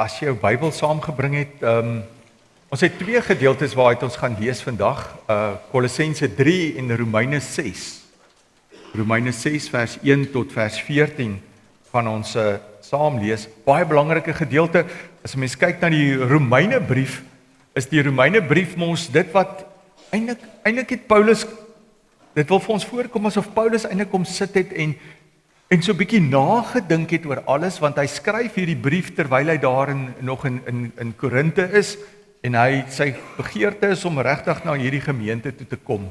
as jy jou Bybel saamgebring het, ons het twee gedeeltes waaruit ons gaan lees vandag, Kolossense 3 en Romeine 6. Romeine 6 vers 1 tot vers 14 van ons saam lees. Baie belangrike gedeelte. As 'n mens kyk na die Romeine brief, is die Romeine brief mos dit wat eintlik het Paulus, dit wil vir ons voorkom asof Paulus eintlik kom sit het en so 'n bietjie nagedink het oor alles, want hy skryf hierdie brief terwyl hy daar nog in Korinte is, en sy begeerte is om regtig na hierdie gemeente toe te kom.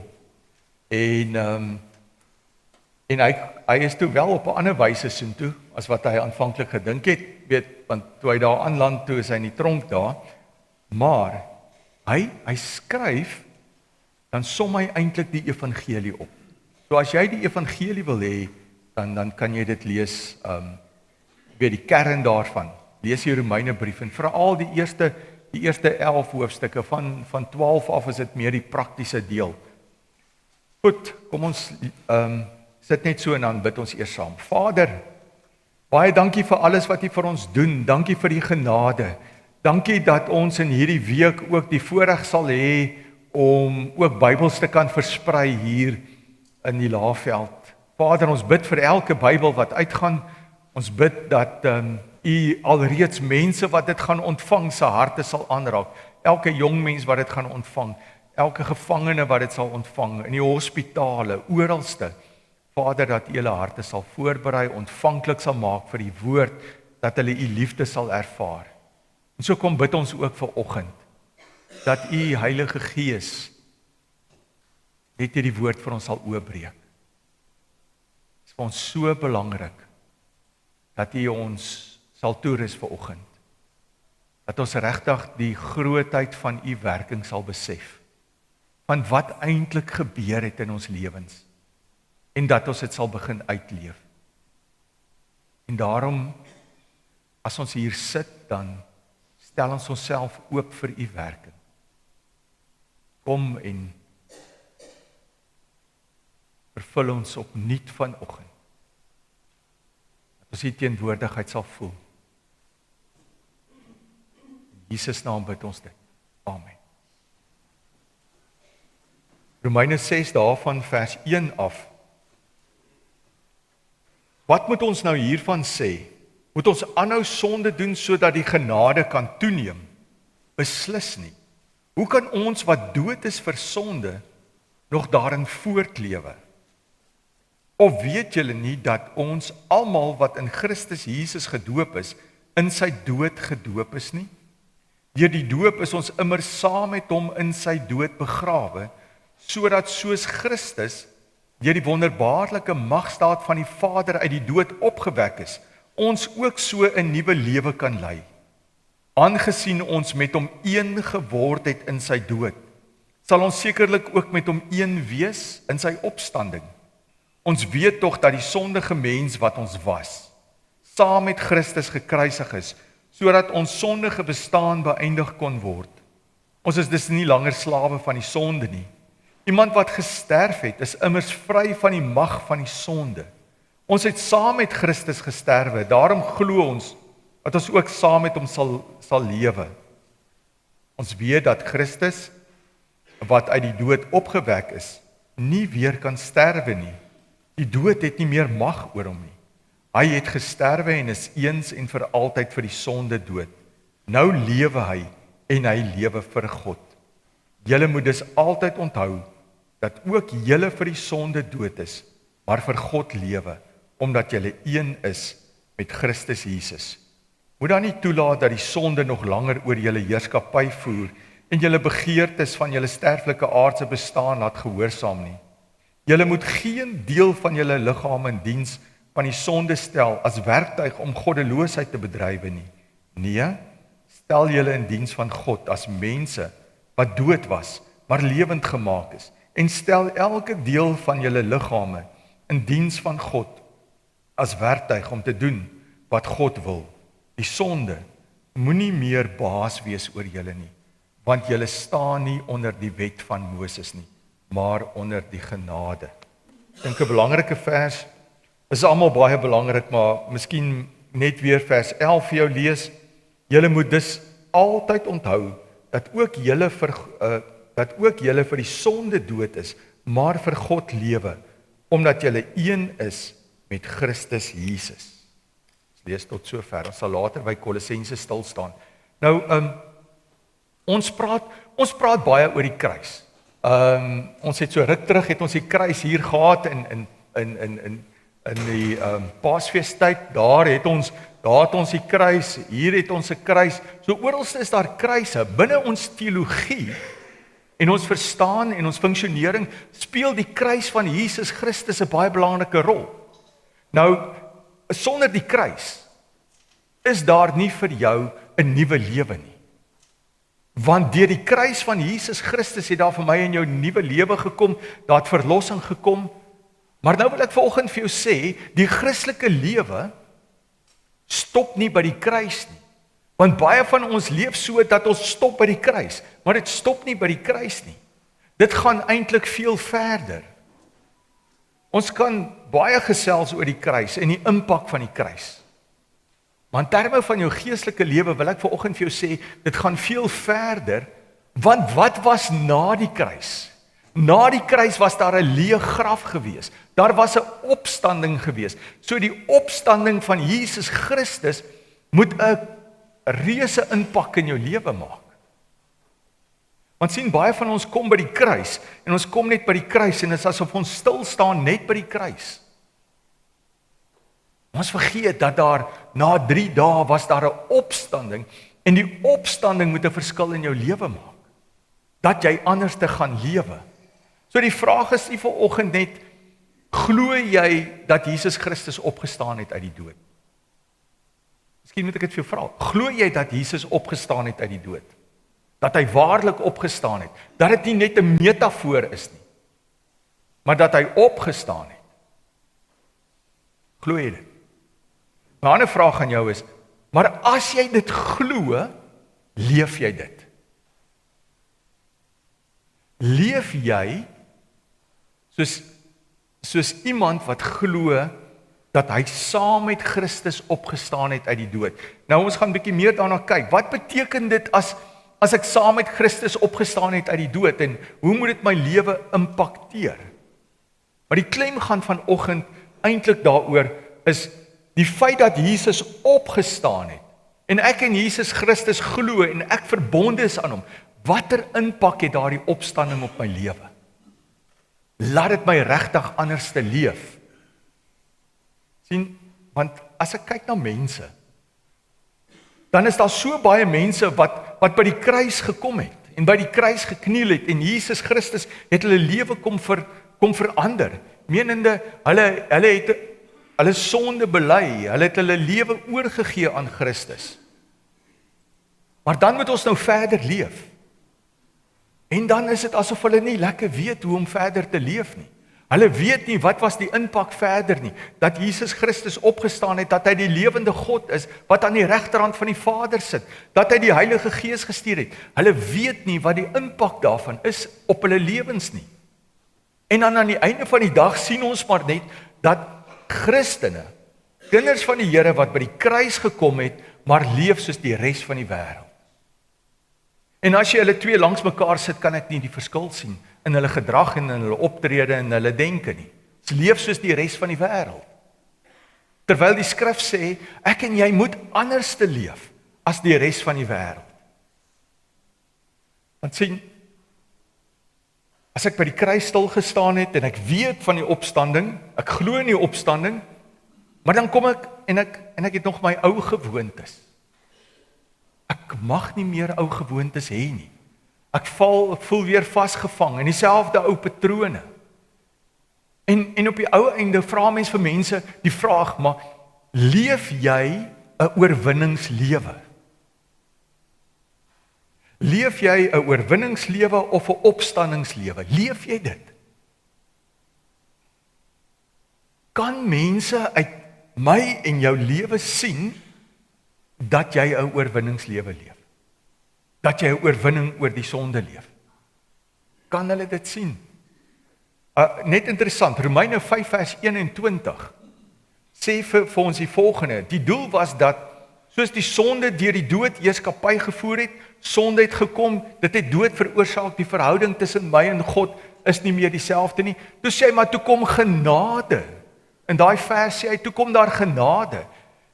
En hy is toe wel op 'n ander wyse soontoe as wat hy aanvanklik gedink het, want toe hy daar aanland, toe is hy in die tronk daar, maar hy skryf, dan som hy eintlik die evangelie op. So as jy die evangelie wil hê, dan kan jy dit lees, die kern daarvan. Lees die Romeine brief, en veral die eerste 11 hoofstukke, van 12 af is dit meer die praktiese deel. Goed, kom ons sit net so en dan bid ons eers saam. Vader, baie dankie vir alles wat U vir ons doen, dankie vir die genade, dankie dat ons in hierdie week ook die voorreg sal hê om ook Bybels te kan versprei hier in die Laagveld. Vader, ons bid vir elke Bybel wat uitgaan, ons bid dat U alreeds mense wat dit gaan ontvang, se harte sal aanraak, elke jong mens wat dit gaan ontvang, elke gevangene wat dit sal ontvang, in die hospitale, oralste, Vader, dat U hulle harte sal voorberei, ontvanklik sal maak vir die woord, dat hulle U liefde sal ervaar. En so kom bid ons ook vir oggend, dat U Heilige Gees net hierdie woord vir ons sal oopbreek. Dit is vir ons so belangrik, dat U ons sal toerus vir oggend, dat ons regtig die grootheid van U werking sal besef, van wat eintlik gebeur het in ons lewens, en dat ons dit sal begin uitleef. En daarom, as ons hier sit, dan stel ons onsself oop vir U werking. Kom en vervul ons opnuut vanoggend, dat ons U teenwoordigheid sal voel. In Jesus naam bid ons dit. Amen. Romeine 6 daarvan vers 1 af. Wat moet ons nou hiervan sê? Moet ons aanhou sonde doen sodat die genade kan toeneem? Beslis nie. Hoe kan ons wat dood is vir sonde nog daarin voortlewe? Of weet julle nie dat ons almal wat in Christus Jesus gedoop is, in sy dood gedoop is nie? Deur die doop is ons immer saam met hom in sy dood begrawe, sodat soos Christus deur die wonderbaarlike magstaat van die Vader uit die dood opgewek is, ons ook so 'n nuwe lewe kan lei. Aangesien ons met hom een geword het in sy dood, sal ons sekerlik ook met hom een wees in sy opstanding. Ons weet tog dat die sondige mens wat ons was, saam met Christus gekruisig is, sodat ons sondige bestaan beëindig kon word. Ons is dus nie langer slawe van die sonde nie. Iemand wat gesterf het, is immers vry van die mag van die sonde. Ons het saam met Christus gesterwe, daarom glo ons dat ons ook saam met hom sal lewe. Ons weet dat Christus, wat uit die dood opgewek is, nie weer kan sterwe nie. Die dood het nie meer mag oor hom nie. Hy het gesterwe en is eens en vir altyd vir die sonde dood. Nou lewe hy en hy lewe vir God. Julle moet dus altyd onthou dat ook julle vir die sonde dood is, maar vir God lewe, omdat julle een is met Christus Jesus. Moet dan nie toelaat dat die sonde nog langer oor julle heerskappy voer en julle begeertes van julle sterflike aardse bestaan laat gehoorsaam nie. Julle moet geen deel van julle liggaam in diens van die sonde stel as werktuig om goddeloosheid te bedrywe nie. Nee, stel julle in diens van God as mense wat dood was, maar lewend gemaak is, en stel elke deel van julle liggame in diens van God as werktuig om te doen wat God wil. Die sonde moenie meer baas wees oor julle nie, want julle staan nie onder die wet van Moses nie, maar onder die genade. Ek dink 'n belangrike vers, is almal baie belangrik, maar miskien net weer vers 11 vir jou lees. Julle moet dus altyd onthou dat ook julle vir die sonde dood is, maar vir God lewe, omdat julle een is met Christus Jesus. Lees tot sover. Ons sal later by Kolossense stil staan. Nou, ons praat baie oor die kruis. Ons het so ruk terug het ons die kruis hier gehad in die Paasfeestyd. Daar het ons die kruis, hier het ons 'n kruis. So oralste is daar kruise. Binne ons teologie en ons verstaan en ons funksionering speel die kruis van Jesus Christus 'n baie belangrike rol. Nou, sonder die kruis is daar nie vir jou 'n nuwe lewe nie. Want deur die kruis van Jesus Christus het daar vir my en jou nuwe lewe gekom, daar het verlossing gekom. Maar nou wil ek vanoggend vir jou sê, die Christelike lewe stop nie by die kruis nie. Want baie van ons leef so dat ons stop by die kruis, maar dit stop nie by die kruis nie. Dit gaan eintlik veel verder. Ons kan baie gesels oor die kruis en die impak van die kruis. Maar in terme van jou geestelike lewe wil ek vanoggend vir jou sê, dit gaan veel verder, want wat was na die kruis? Na die kruis was daar 'n leë graf gewees. Daar was 'n opstanding gewees. So die opstanding van Jesus Christus moet 'n reuse impak in jou lewe maak. Want sien, baie van ons kom by die kruis, en ons kom net by die kruis, en dit is asof ons stil staan net by die kruis. Ons vergeet dat daar, na 3 dae was daar 'n opstanding, en die opstanding moet 'n verskil in jou lewe maak. Dat jy anders te gaan lewe. So die vraag is nie vanoggend net, glo jy dat Jesus Christus opgestaan het uit die dood? Miskien moet ek dit vir jou vra. Glo jy dat Jesus opgestaan het uit die dood? Dat hy waarlik opgestaan het? Dat dit nie net 'n metafoor is nie, maar dat hy opgestaan het? Glo jy dit? 'n ander vraag aan jou is, maar as jy dit glo, leef jy dit? Leef jy soos iemand wat glo dat hy saam met Christus opgestaan het uit die dood? Nou ons gaan 'n bietjie meer daarna kyk. Wat beteken dit as ek saam met Christus opgestaan het uit die dood, en hoe moet dit my lewe impakteer? Maar die klem gaan vanoggend eintlik daaroor is die feit dat Jesus opgestaan het, en ek in Jesus Christus glo, en ek verbonde is aan hom. Watter impak het daardie opstanding op my lewe? Laat dit my regtig anders te leef. Sien, want as ek kyk na mense, dan is daar so baie mense wat by die kruis gekom het, en by die kruis gekniel het, en Jesus Christus het hulle lewe kom verander, menende, hulle het hulle sonde bely, hulle het hulle lewe oorgegee aan Christus. Maar dan moet ons nou verder leef. En dan is dit asof hulle nie lekker weet hoe om verder te leef nie. Hulle weet nie wat was die impak verder nie, dat Jesus Christus opgestaan het, dat hy die lewende God is, wat aan die regterhand van die Vader sit, dat hy die Heilige Gees gestuur het. Hulle weet nie wat die impak daarvan is op hulle lewens nie. En dan aan die einde van die dag sien ons maar net, dat Christene, kinders van die Here wat by die kruis gekom het, maar leef soos die res van die wêreld. En as jy hulle twee langs mekaar sit, kan ek nie die verskil sien in hulle gedrag en in hulle optrede en hulle denke nie. Hulle leef soos die res van die wêreld. Terwyl die skrif sê, ek en jy moet anders te leef as die res van die wêreld. Want sien, as ek by die kruis stil gestaan het en ek weet van die opstanding, ek glo in die opstanding, maar dan kom ek en ek het nog my ou gewoontes. Ek mag nie meer ou gewoontes hê nie. Ek voel weer vasgevang in dieselfde ou patrone. En op die ou einde vra mens vir mense die vraag, maar leef jy 'n oorwinningslewe? Leef jy 'n oorwinningslewe of 'n opstandingslewe? Leef jy dit? Kan mense uit my en jou lewe sien dat jy 'n oorwinningslewe leef? Dat jy 'n oorwinning oor die sonde leef? Kan hulle dit sien? Net interessant, Romeine 5 vers 21 sê vir ons die volgende: die doel was dat Soos die sonde deur die dood heerskappy gevoer het, sonde het gekom, dit het dood veroorsaak, die verhouding tussen my en God is nie meer dieselfde nie. Toe sê hy, maar toe kom genade. In daai vers sê hy, toe kom daar genade.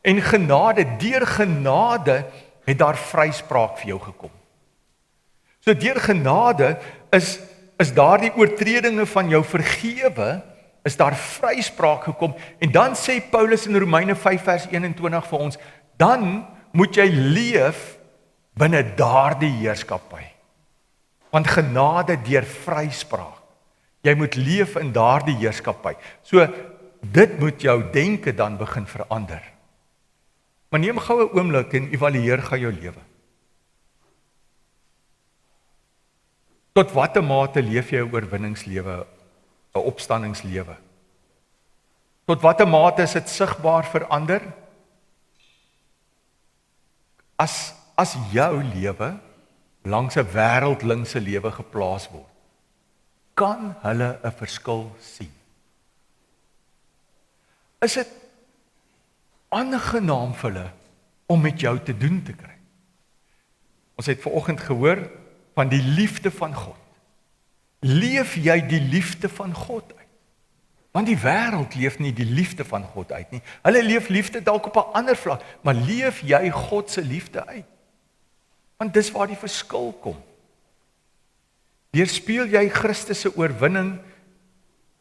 En genade, deur genade, het daar vryspraak vir jou gekom. So deur genade is daardie oortredinge van jou vergewe, is daar vryspraak gekom. En dan sê Paulus in Romeine 5 vers 21 vir ons, dan moet jy leef binne daardie heerskappy. Want genade deur vryspraak. Jy moet leef in daardie heerskappy. So dit moet jou denke dan begin verander. Maar neem gou 'n oomblik en evalueer gou jou lewe. Tot watter mate leef jy 'n oorwinningslewe, 'n opstandingslewe? Tot watter mate is dit sigbaar verander? As jou lewe langs 'n wêreldlingse lewe geplaas word, kan hulle 'n verskil sien. Is dit aangenaam vir hulle om met jou te doen te kry? Ons het vanoggend gehoor van die liefde van God. Leef jy die liefde van God uit? Want die wêreld leef nie die liefde van God uit nie. Hulle leef liefde dalk op 'n ander vlak, maar leef jy God se liefde uit? Want dis waar die verskil kom. Weerspieël jy Christus se oorwinning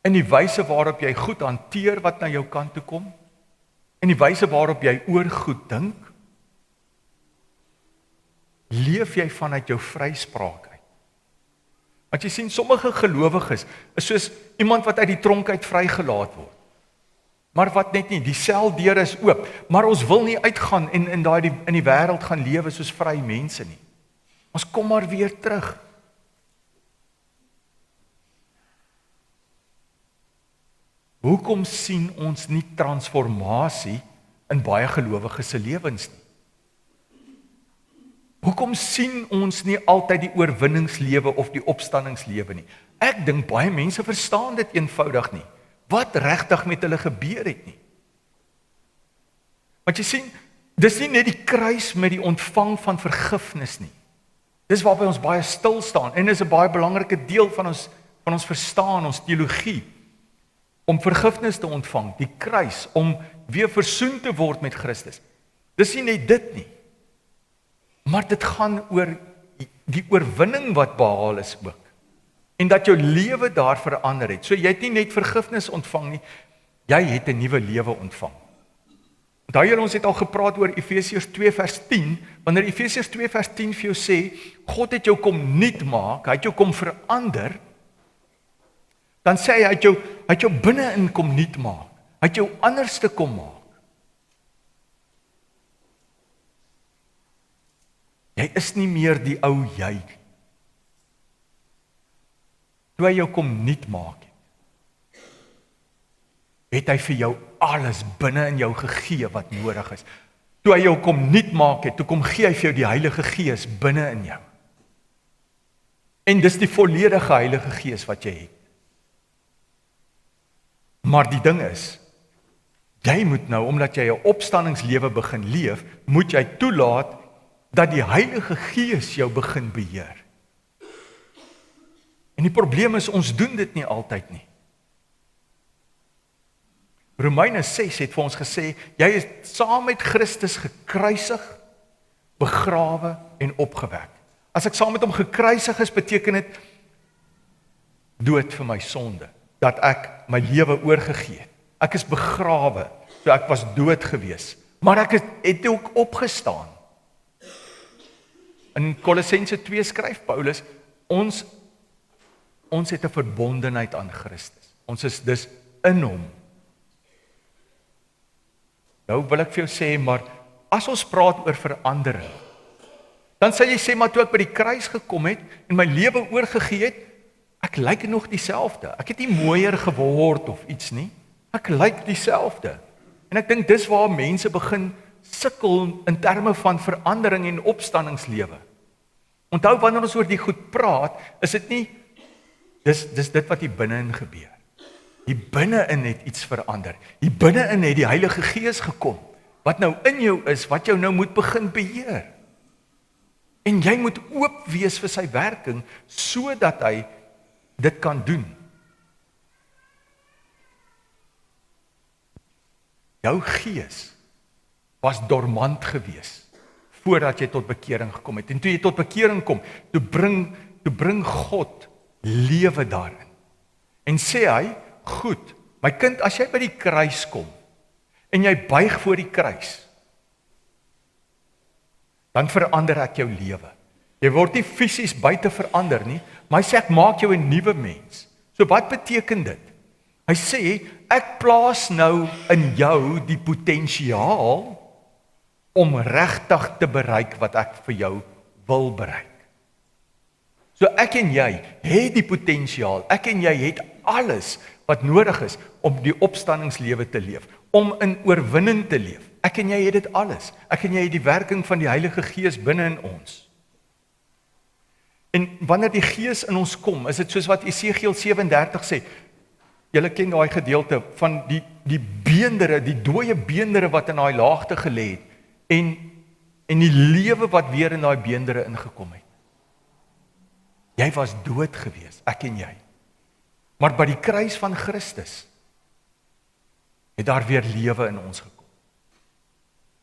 in die wyse waarop jy goed hanteer wat na jou kant toe kom? In die wyse waarop jy oor goed dink? Leef jy vanuit jou vryspraak uit? Want jy sien, sommige gelowiges is soos iemand wat uit die tronk uit vrygelaat word. Maar wat net nie, die seldeure is oop, maar ons wil nie uitgaan en in die wêreld gaan lewe soos vrye mense nie. Ons kom maar weer terug. Hoekom sien ons nie transformasie in baie gelowiges se lewens nie? Hoekom sien ons nie altyd die oorwinningslewe of die opstandingslewe nie? Ek dink baie mense verstaan dit eenvoudig nie. Wat regtig met hulle gebeur het nie. Want jy sien, dis nie net die kruis met die ontvang van vergifnis nie. Dis waarby ons baie stil staan en is 'n baie belangrike deel van ons verstaan, ons teologie. Om vergifnis te ontvang, die kruis, om weer versoen te word met Christus. Dis nie net dit nie. Maar dit gaan oor die oorwinning wat behaal is ook. En dat jou lewe daar verander het. So jy het nie net vergifnis ontvang nie, jy het 'n nuwe lewe ontvang. Onthou julle, ons het al gepraat oor Efesiërs 2 vers 10, wanneer Efesiërs 2 vers 10 vir jou sê, God het jou kom nuut maak, hy het jou kom verander, dan sê hy het jou binne-in kom nuut maak, hy het jou anders te kom maak. Jy is nie meer die ou jy. Toe hy jou kom nuut maak het hy vir jou alles binne in jou gegee wat nodig is. Toe hy jou kom nuut maak het, toe kom gee hy vir jou die Heilige Gees binne in jou. En dis die volledige Heilige Gees wat jy het. Maar die ding is, jy moet nou, omdat jy 'n opstandingslewe begin leef, moet jy toelaat dat die Heilige Gees jou begin beheer. En die probleem is, ons doen dit nie altyd nie. Romeine 6 het vir ons gesê, jy is saam met Christus gekruisig, begrawe en opgewek. As ek saam met hom gekruisig is, beteken dit dood vir my sonde, dat ek my lewe oorgegee het. Ek is begrawe, so ek was dood gewees, maar ek het ook opgestaan. In Kolossense 2 skryf Paulus, ons het 'n verbondenheid aan Christus. Ons is dus in hom. Nou wil ek vir jou sê, maar as ons praat oor verandering, dan sal jy sê, maar toe ek by die kruis gekom het en my lewe oorgegee het, ek lyk nog dieselfde. Ek het nie mooier geword of iets nie. Ek lyk dieselfde. En ek dink dis waar mense begin sukkel in terme van verandering en opstandingslewe. Onthou, wanneer ons oor die goed praat, is dit nie, dis dit wat hier binne-in gebeur. Hier binne-in het iets verander. Hier binne-in het die Heilige Gees gekom wat nou in jou is, wat jou nou moet begin beheer. En jy moet oop wees vir sy werking, sodat hy dit kan doen. Jou gees was dormant gewees, voordat jy tot bekering gekom het. En toe jy tot bekering kom, toe bring God lewe daarin. En sê hy, goed, my kind, as jy by die kruis kom, en jy buig voor die kruis, dan verander ek jou lewe. Jy word nie fisies buite verander nie, maar hy sê ek maak jou 'n nuwe mens. So wat beteken dit? Hy sê, ek plaas nou in jou die potensiaal om regtig te bereik wat ek vir jou wil bereik. So ek en jy het die potensiaal, ek en jy het alles wat nodig is om die opstandingslewe te leef, om in oorwinning te leef. Ek en jy het dit alles. Ek en jy het die werking van die Heilige Gees binne in ons. En wanneer die Gees in ons kom, is dit soos wat Esegiel 37 sê. Julle ken daai gedeelte van die beendere, die dooie beendere wat in daai laagte gelê het, en die lewe wat weer in daai beendere ingekom het. Jy was dood gewees, ek en jy. Maar by die kruis van Christus het daar weer lewe in ons gekom.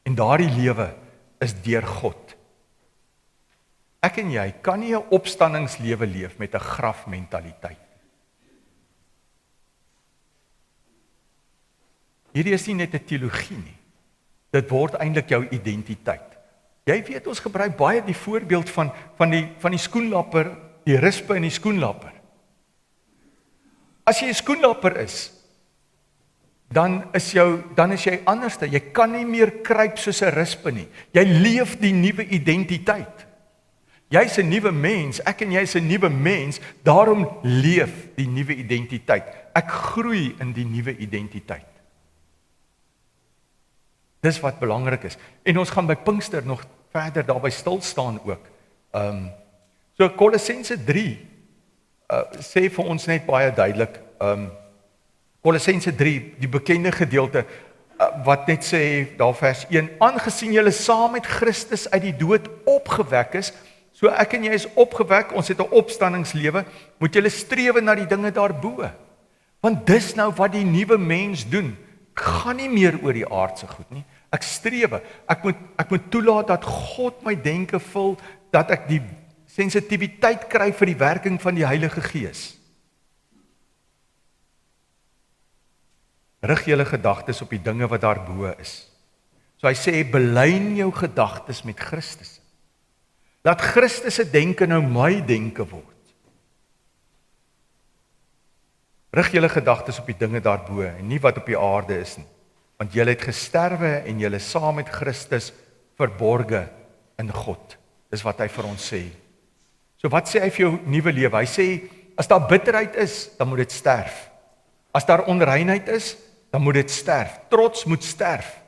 En daardie lewe is deur God. Ek en jy kan nie 'n opstandingslewe leef met 'n grafmentaliteit. Hierdie is nie net 'n teologie nie. Dit word eintlik jou identiteit. Jy weet, ons gebruik baie die voorbeeld van die skoenlapper, die rispe in die skoenlapper. As jy 'n skoenlapper is, dan is jy anders. Jy kan nie meer kruip soos 'n rispe nie. Jy leef die nuwe identiteit. Jy's 'n nuwe mens, ek en jy's 'n nuwe mens, daarom leef die nuwe identiteit. Ek groei in die nuwe identiteit. Dis wat belangrik is. En ons gaan by Pinkster nog verder daarby stil staan ook. So Kolossense 3 sê vir ons net baie duidelik, Kolossense 3, die bekende gedeelte, wat net sê, daar vers 1, aangesien julle saam met Christus uit die dood opgewek is, so ek en jy is opgewek, ons het 'n opstandingslewe, moet julle strewe na die dinge daarbo. Want dis nou wat die nuwe mens doen. Gaan nie meer oor die aardse goed nie. Ek strewe. Ek moet toelaat dat God my denke vul, dat ek die sensitiwiteit kry vir die werking van die Heilige Gees. Rig julle gedagtes op die dinge wat daarbo is. So hy sê, belyn jou gedagtes met Christus. Laat Christus se denke nou my denke word. Rig julle gedagtes op die dinge daarbo en nie wat op die aarde is nie. Want julle het gesterwe en julle saam met Christus verborge in God. Dis wat hy vir ons sê. So wat sê hy vir jou nuwe lewe? Hy sê, as daar bitterheid is, dan moet dit sterf. As daar onreinheid is, dan moet dit sterf. Trots moet sterf.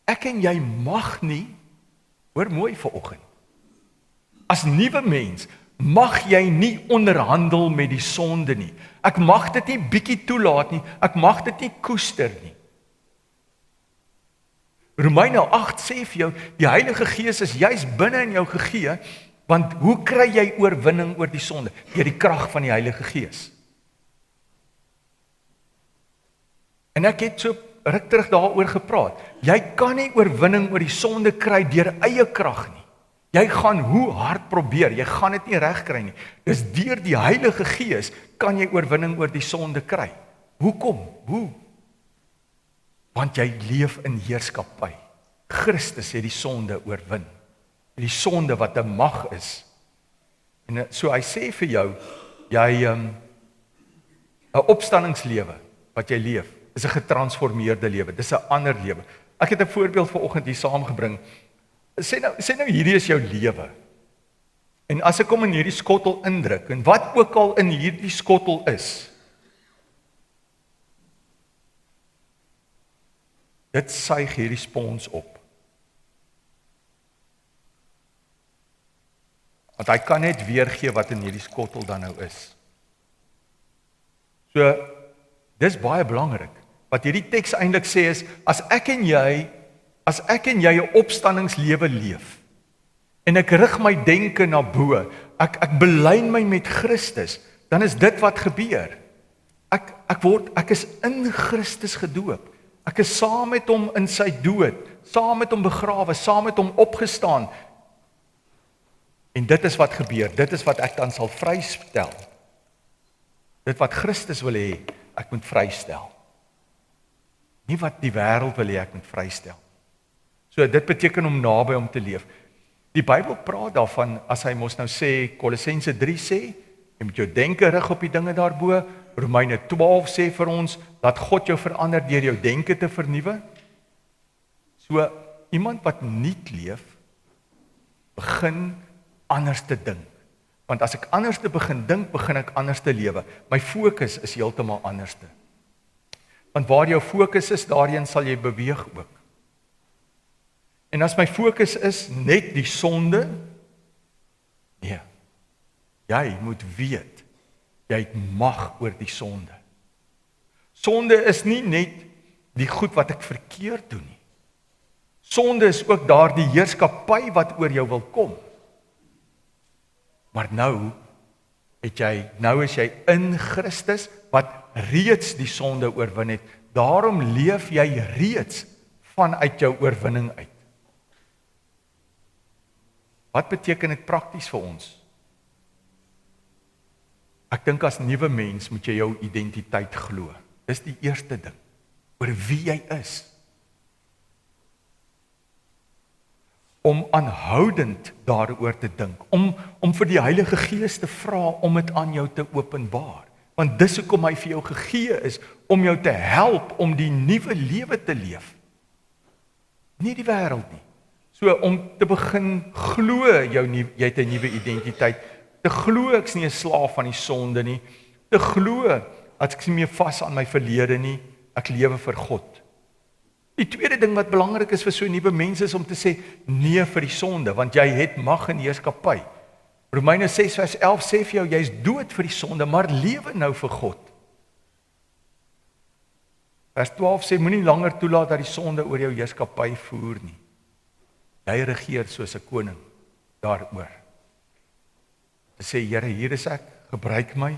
Ek en jy mag nie, hoor mooi vanoggend, as nuwe mens, mag jy nie onderhandel met die sonde nie. Ek mag dit nie bietjie toelaat nie, ek mag dit nie koester nie. Romeine 8 sê vir jou, die Heilige Gees is juis binne in jou gegee, want hoe kry jy oorwinning oor die sonde? Deur die krag van die Heilige Gees. En ek het so ruk terug daaroor gepraat. Jy kan nie oorwinning oor die sonde kry deur eie krag nie. Jy gaan hoe hard probeer, jy gaan dit nie reg kry nie. Dis deur die Heilige Gees kan jy oorwinning oor die sonde kry. Hoekom? Hoe? Want jy leef in heerskappy. Christus het die sonde oorwin. Die sonde wat 'n mag is. En so hy sê vir jou, jy 'n opstandingslewe wat jy leef, is 'n getransformeerde lewe. Dis 'n ander lewe. Ek het 'n voorbeeld vanoggend hier saamgebring. Sê nou hierdie is jou lewe. En as ek kom in hierdie skottel indruk, en wat ook al in hierdie skottel is, dit suig hierdie spons op. Want hy kan net weergee wat in hierdie skottel dan nou is. So, dis baie belangrik. Wat hierdie teks eintlik sê is, as ek en jy As ek en jy 'n opstandingslewe leef, en ek rig my denke na bo, ek belyn my met Christus, dan is dit wat gebeur. Ek is in Christus gedoop. Ek is saam met hom in sy dood, saam met hom begrawe, saam met hom opgestaan. En dit is wat gebeur, dit is wat ek dan sal vrystel. Dit wat Christus wil hê, ek moet vrystel. Nie wat die wêreld wil hê, ek moet vrystel. So dit beteken om naby hom te leef. Die Bybel praat daarvan, as hy mos nou sê, Kolossense 3 sê, jy moet jou denke rig op die dinge daarbo, Romeine 12 sê vir ons, dat God jou verander deur jou denke te vernuwe. So, iemand wat nuut leef, begin anders te dink. Want as ek anders te begin dink, begin ek anders te lewe. My fokus is heeltemal anders te. Want waar jou fokus is, daarheen sal jy beweeg ook. En as my fokus is net die sonde, nee, jy moet weet, jy het mag oor die sonde. Sonde is nie net die goed wat ek verkeerd doen nie. Sonde is ook daar die heerskappy wat oor jou wil kom. Maar nou is jy in Christus wat reeds die sonde oorwin het. Daarom leef jy reeds vanuit jou oorwinning uit. Wat beteken dit prakties vir ons? Ek dink as nuwe mens moet jy jou identiteit glo. Dis die eerste ding, oor wie jy is. Om aanhoudend daaroor te dink, om vir die Heilige Gees te vra om dit aan jou te openbaar. Want dis hoekom hy vir jou gegee is, om jou te help om die nuwe lewe te leef. Nie die wêreld nie. So om te begin glo jy het 'n nuwe identiteit, te glo ek's nie 'n slaaf van die sonde nie, te glo dat ek nie meer vas aan my verlede nie, ek lewe vir God. Die tweede ding wat belangrik is vir so nuwe mense is om te sê nee vir die sonde, want jy het mag en heerskappy. Romeine 6 vers 11 sê vir jou, jy is dood vir die sonde, maar lewe nou vir God. Vers 12 sê, moenie langer toelaat dat die sonde oor jou heerskappy voer nie. Jy regeer soos 'n koning daaroor. Te sê, Here, hier is ek, gebruik my.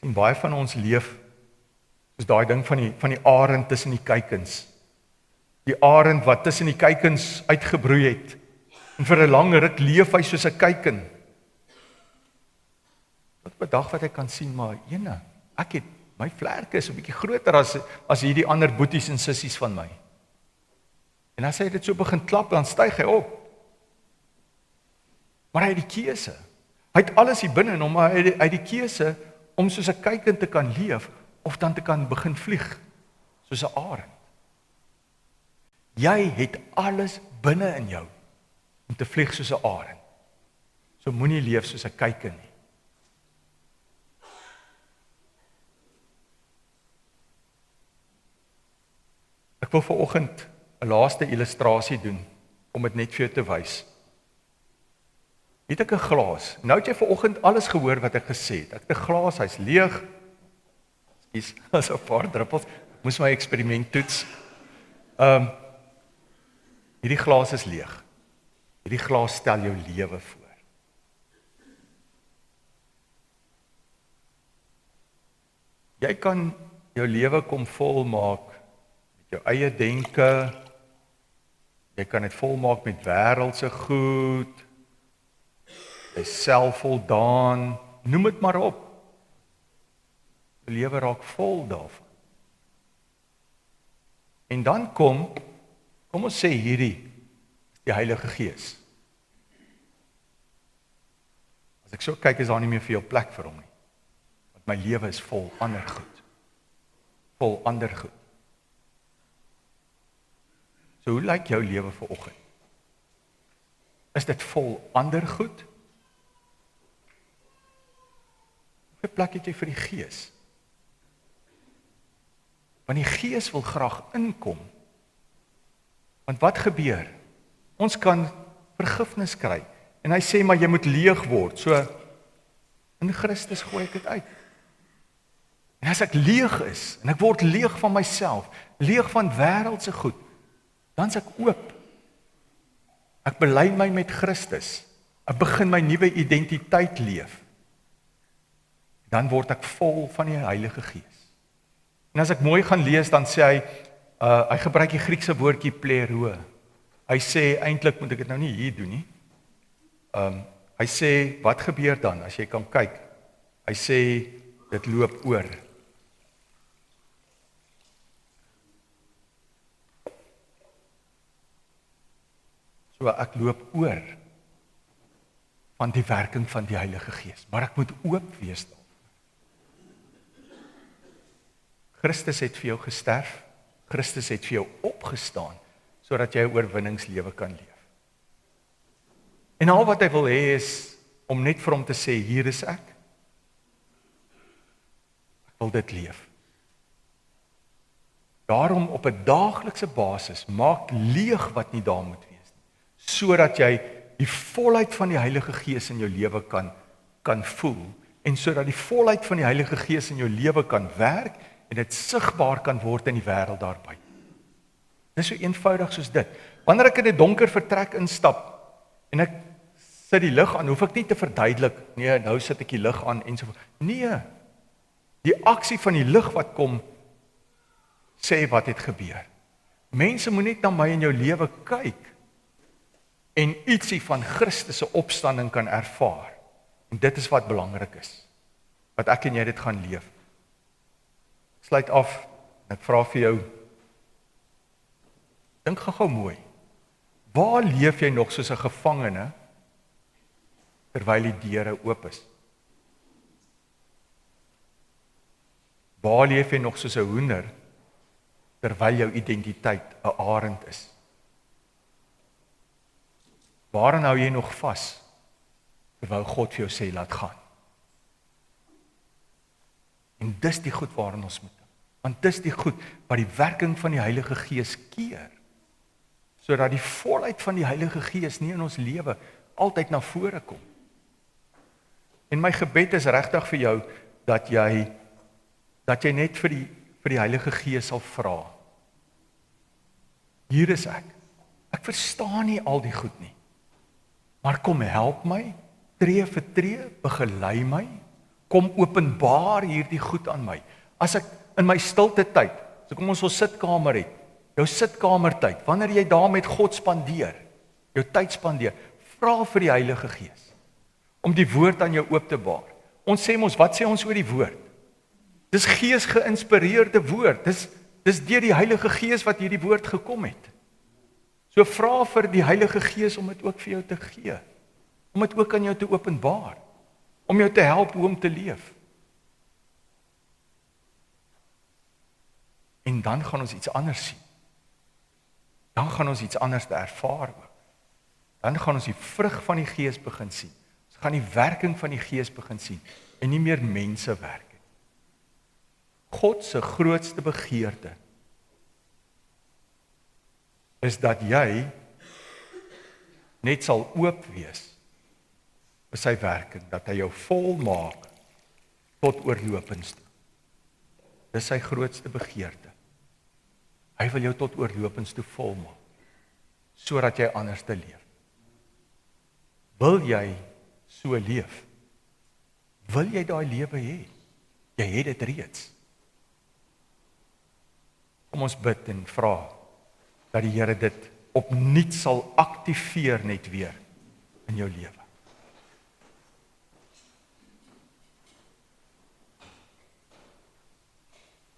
Sien, baie van ons leef soos daai ding van die arend tussen die kuikens. Die arend wat tussen die kuikens uitgebroei het. En vir 'n lang ruk leef hy soos 'n kuiken. Tot op 'n dag wat ek kan sien, maar my vlerke is 'n bietjie groter as hierdie ander boeties en sissies van my. En as hy dit so begin klap, dan styg hy op. Maar hy het die keuse. Hy het alles hier binne in hom, maar hy het die keuse om soos 'n kuiken te kan leef, of dan te kan begin vlieg, soos 'n arend. Jy het alles binne in jou, om te vlieg soos 'n arend. So moenie leef soos 'n kuiken nie. Ek wil vanoggend 'n laaste illustrasie doen, om dit net vir jou te wys. Het ek 'n glas. Nou het jy vanoggend alles gehoor wat ek gesê het. Ek het 'n glas, hy's leeg. Dis so 'n paar druppels. Ek moes my eksperiment toets. Hierdie glas is leeg. Hierdie glas stel jou lewe voor. Jy kan jou lewe kom volmaak met jou eie denke. Jy kan dit volmaak met wêreldse goed. Jy selfvoldaan, noem dit maar op. Die lewe raak vol daarvan. En dan kom ons sê hierdie is die Heilige Gees. As ek so kyk, is daar nie meer vir jou plek vir hom nie. Want my lewe is vol ander goed. Vol ander goed. So hoe lyk jou lewe vanoggend? Is dit vol ander goed? Hoeveel plek het jy vir die Gees? Want die Gees wil graag inkom. Want wat gebeur? Ons kan vergifnis kry. En hy sê, maar jy moet leeg word. So, in Christus gooi ek dit uit. En as ek leeg is, en ek word leeg van myself, leeg van wêreldse goed, dan is ek oop. Ek bely my met Christus. Ek begin my nuwe identiteit leef. Dan word ek vol van die Heilige Gees. En as ek mooi gaan lees, dan sê hy gebruik die Griekse woordjie plero. Hy sê, eintlik moet ek dit nou nie hier doen nie. Hy sê, wat gebeur dan, as jy kan kyk? Hy sê, dit loop oor. So ek loop oor van die werking van die Heilige Gees, maar ek moet oop wees daarvoor. Christus het vir jou gesterf, Christus het vir jou opgestaan, sodat jy 'n oorwinningslewe kan leef. En al wat hy wil hê is, om net vir hom te sê, hier is ek wil dit leef. Daarom op 'n daaglikse basis, maak leeg wat nie daar moet wees nie, sodat jy die volheid van die Heilige Gees in jou lewe kan voel, en sodat die volheid van die Heilige Gees in jou lewe kan werk, en dit sigbaar kan word in die wêreld daar buite. Dit is so eenvoudig soos dit. Wanneer ek in 'n donker vertrek instap, en ek sit die lig aan, hoef ek nie te verduidelik, nee, nou sit ek die lig aan, en so. Nee, die aksie van die lig wat kom, sê wat het gebeur. Mense moet net na my in jou lewe kyk, en ietsie van Christus se opstanding kan ervaar. En dit is wat belangrik is, wat ek en jy dit gaan leef. Sluit af, en ek vra vir jou, dink gou mooi, waar leef jy nog soos 'n gevangene, terwyl die deure oop is? Waar leef jy nog soos 'n hoender, terwyl jou identiteit 'n arend is? Waaraan hou jy nog vas, terwyl God vir jou sê, laat gaan? En dis die goed waarin ons moet, want dis die goed wat die werking van die Heilige Gees keer, sodat die volheid van die Heilige Gees nie in ons lewe altyd na vore kom. En my gebed is regtig vir jou, dat jy net vir die Heilige Gees sal vra. Hier is ek verstaan nie al die goed nie, maar kom help my, tree vir tree, begelei my, kom openbaar hierdie goed aan my. As ek in my stilte tyd, so kom ons sitkamer het, jou sitkamertyd, wanneer jy daar met God spandeer, jou tyd spandeer, vra vir die Heilige Gees, om die woord aan jou oop te baar. Ons sê mos, wat sê ons oor die woord? Dis Gees geïnspireerde woord, dis deur die Heilige Gees wat hierdie woord gekom het. So vra vir die Heilige Gees om dit ook vir jou te gee, om dit ook aan jou te openbaar, om jou te help hoe om te leef. En dan gaan ons iets anders sien. Dan gaan ons iets anders ervaar ook. Dan gaan ons die vrug van die Gees begin sien. Ons gaan die werking van die Gees begin sien, en nie meer mense werk. God se grootste begeerte is dat jy net sal oop wees vir sy werking, dat hy jou volmaak tot oorlopends toe. Dis sy grootste begeerte. Hy wil jou tot oorlopends toe volmaak, sodat jy anders te leef. Wil jy so leef? Wil jy daai lewe hê? Jy het dit reeds. Kom ons bid en vra dat die Here dit opnuut sal aktiveer net weer in jou lewe.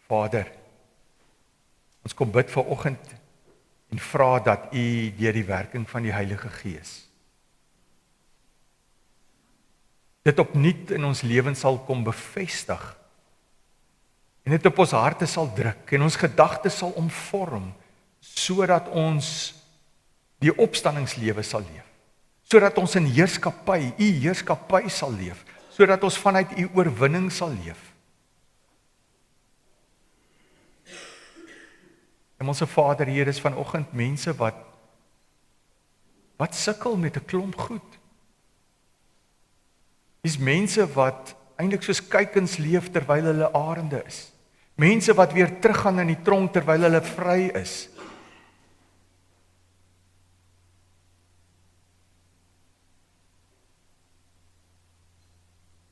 Vader, ons kom bid vanoggend en vra dat U deur die werking van die Heilige Gees dit opnuut in ons lewens sal kom bevestig, en dit op ons harte sal druk, en ons gedagtes sal omvorm, sodat ons die opstandingslewe sal leef, sodat ons in heerskappy, U heerskappy sal leef, sodat ons vanuit U oorwinning sal leef. En ons Vader, hier is vanoggend mense wat sukkel met 'n klomp goed. Dis mense wat eintlik soos kuikens leef terwyl hulle arende is. Mense wat weer teruggaan in die tronk terwyl hulle vry is.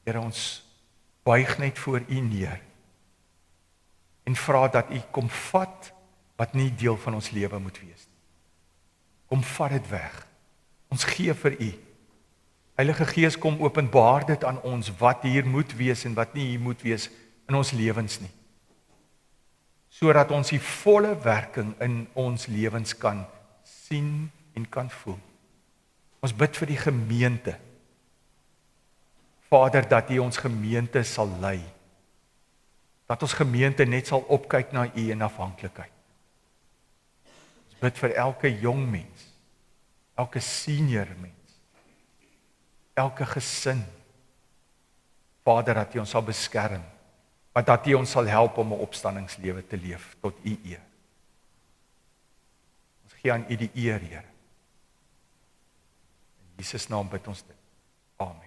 Here, ons buig net voor U neer en vra dat U kom vat wat nie deel van ons lewe moet wees nie. Kom vat dit weg. Ons gee vir U. Heilige Gees, kom openbaar dit aan ons wat hier moet wees en wat nie hier moet wees in ons lewens nie. Sodat ons die volle werking in ons lewens kan sien en kan voel. Ons bid vir die gemeente. Vader, dat U ons gemeente sal lei. Dat ons gemeente net sal opkyk na U in afhanklikheid. Ons bid vir elke jong mens, elke senior mens, elke gesin. Vader, dat U ons sal beskerm, maar dat U ons sal help om 'n opstandingslewe te leef tot U eer. Ons gee aan U die eer, Here. In Jesus naam bid ons dit. Amen.